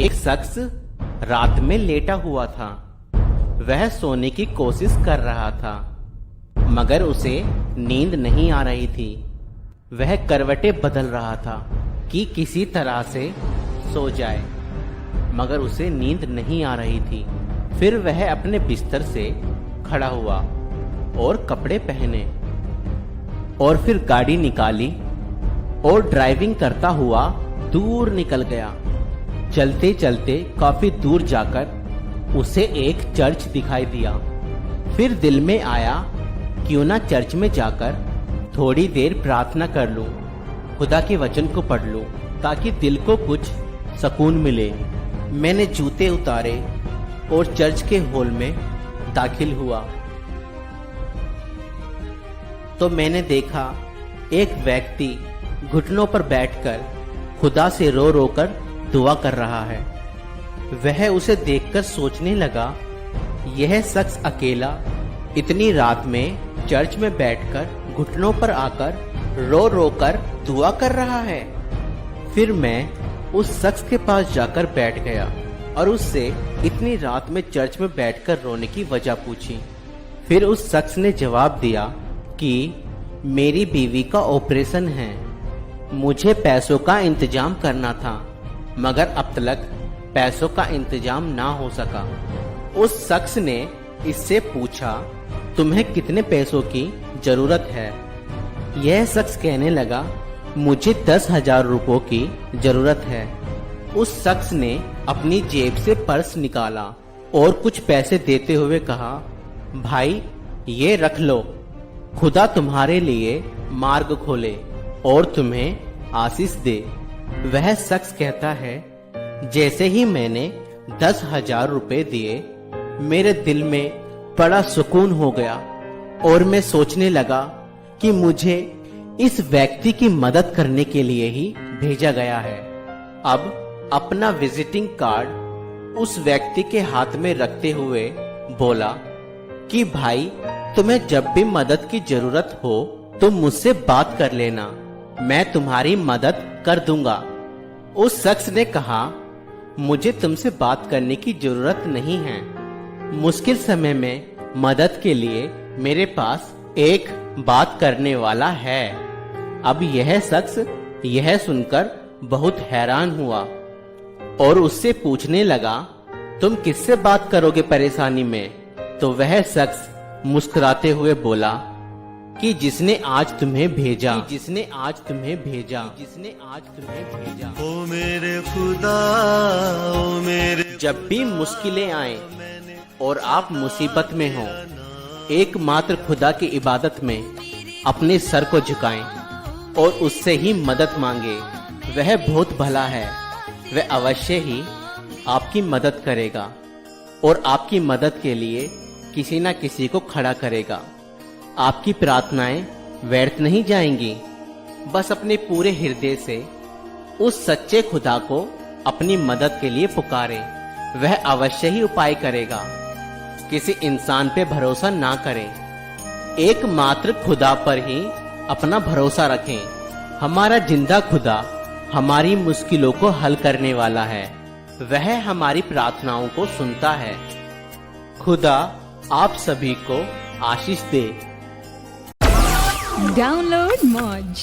एक शख्स रात में लेटा हुआ था। वह सोने की कोशिश कर रहा था, मगर उसे नींद नहीं आ रही थी। वह करवटें बदल रहा था कि किसी तरह से सो जाए, मगर उसे नींद नहीं आ रही थी। फिर वह अपने बिस्तर से खड़ा हुआ और कपड़े पहने और फिर गाड़ी निकाली और ड्राइविंग करता हुआ दूर निकल गया। चलते चलते काफी दूर जाकर उसे एक चर्च दिखाई दिया। फिर दिल में आया, क्यों ना चर्च में जाकर थोड़ी देर प्रार्थना कर लूं, खुदा के वचन को पढ़ लूं, ताकि दिल को कुछ सुकून मिले। मैंने जूते उतारे और चर्च के हॉल में दाखिल हुआ तो मैंने देखा एक व्यक्ति घुटनों पर बैठकर खुदा से रो रो कर दुआ कर रहा है। वह उसे देखकर सोचने लगा, यह शख्स अकेला इतनी रात में चर्च में बैठकर घुटनों पर आकर रो रो कर दुआ कर रहा है। फिर मैं उस शख्स के पास जाकर बैठ गया और उससे इतनी रात में चर्च में बैठकर रोने की वजह पूछी। फिर उस शख्स ने जवाब दिया कि मेरी बीवी का ऑपरेशन है, मुझे पैसों का इंतजाम करना था, मगर अब तक पैसों का इंतजाम ना हो सका। उस शख्स ने इससे पूछा, तुम्हें कितने पैसों की जरूरत है? यह शख्स कहने लगा, मुझे 10,000 रुपयों की जरूरत है। उस शख्स ने अपनी जेब से पर्स निकाला और कुछ पैसे देते हुए कहा, भाई ये रख लो, खुदा तुम्हारे लिए मार्ग खोले और तुम्हें आशीष दे। वह शख्स कहता है, जैसे ही मैंने 10,000 रुपए दिए, मेरे दिल में बड़ा सुकून हो गया और मैं सोचने लगा कि मुझे इस व्यक्ति की मदद करने के लिए ही भेजा गया है। अब अपना विजिटिंग कार्ड उस व्यक्ति के हाथ में रखते हुए बोला कि भाई तुम्हें जब भी मदद की जरूरत हो तो मुझसे बात कर लेना, मैं तुम्हारी मदद कर दूंगा। उस शख्स ने कहा, मुझे तुमसे बात करने की जरूरत नहीं है, मुश्किल समय में मदद के लिए मेरे पास एक बात करने वाला है। अब यह शख्स यह सुनकर बहुत हैरान हुआ और उससे पूछने लगा, तुम किससे बात करोगे परेशानी में? तो वह शख्स मुस्कुराते हुए बोला कि जिसने आज तुम्हें भेजा, जिसने आज तुम्हें भेजा, जिसने आज तुम्हें भेजा। ओ मेरे खुदा, ओ मेरे, जब भी मुश्किलें आए और आप मुसीबत में हो, एकमात्र खुदा की इबादत में अपने सर को झुकाएं और उससे ही मदद मांगे। वह बहुत भला है, वह अवश्य ही आपकी मदद करेगा और आपकी मदद के लिए किसी न किसी को खड़ा करेगा। आपकी प्रार्थनाएं व्यर्थ नहीं जाएंगी। बस अपने पूरे हृदय से उस सच्चे खुदा को अपनी मदद के लिए पुकारें, वह अवश्य ही उपाय करेगा। किसी इंसान पे भरोसा ना करें, एकमात्र खुदा पर ही अपना भरोसा रखें। हमारा जिंदा खुदा हमारी मुश्किलों को हल करने वाला है, वह हमारी प्रार्थनाओं को सुनता है। खुदा आप सभी को आशीष दे। Download Moj.